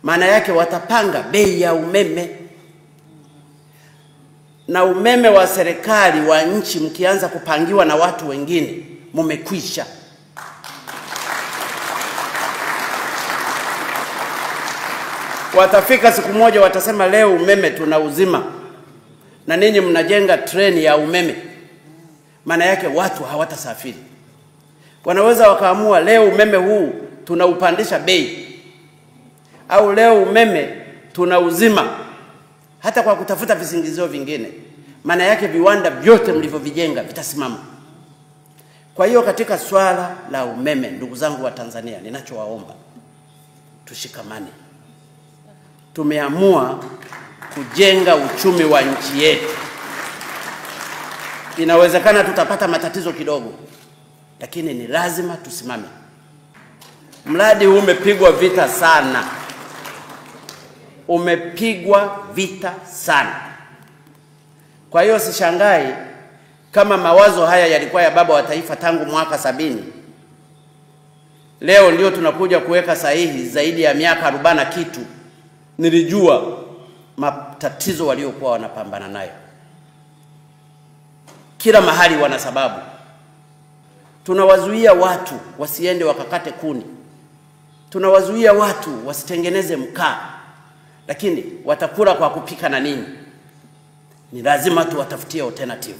Maana yake watapanga bei ya umeme, na umeme wa serikali wa nchi mkianza kupangiwa na watu wengine mumekwisha. Watafika siku moja watasema leo umeme tunauzima na ninyi mnajenga treni ya umeme. Maana yake watu hawatasafiri. Wanaweza wakaamua leo umeme huu tunaupandisha bei, au leo umeme tunauzima, hata kwa kutafuta visingizio vingine. Maana yake viwanda vyote mlivyovijenga vitasimama. Kwa hiyo katika swala la umeme, ndugu zangu wa Tanzania, ninachowaomba tushikamane. Tumeamua kujenga uchumi wa nchi yetu. Inawezekana tutapata matatizo kidogo, lakini ni lazima tusimame. Mradi huu umepigwa vita sana. Umepigwa vita sana. Kwa hiyo sishangai kama mawazo haya yalikuwa ya baba wa taifa tangu mwaka 70. Leo ndio tunakuja kuweka sahihi zaidi ya miaka 40 kitu. Nilijua matatizo waliokuwa wanapambana nayo. Kila mahali wana sababu. Tunawazuia watu wasiende wakakate kuni. Tunawazuia watu wasitengeneze mkaa. Lakini watakula kwa kupika na nini? Ni lazima tuwatafutie alternative.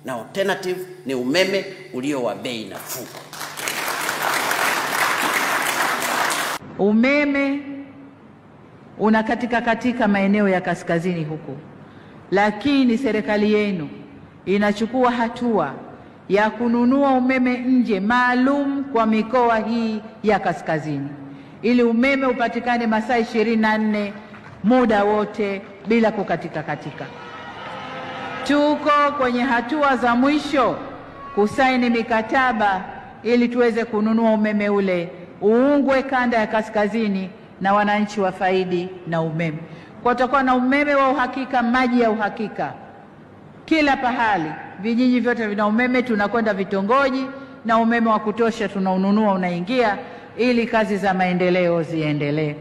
Na alternative ni umeme ulio wa bei nafuu. Umeme unakatika katika maeneo ya kaskazini huku, lakini serikali yenu inachukua hatua ya kununua umeme nje maalum kwa mikoa hii ya kaskazini, ili umeme upatikane masaa 24 muda wote bila kukatika katika. Tuko kwenye hatua za mwisho kusaini mikataba ili tuweze kununua umeme ule uungwe kanda ya kaskazini na wananchi wafaidi na umeme. Kwa tutakuwa na umeme wa uhakika, maji ya uhakika kila pahali. Vijiji vyote vina umeme, tunakwenda vitongoji na umeme wa kutosha tunaununua unaingia, ili kazi za maendeleo ziendelee.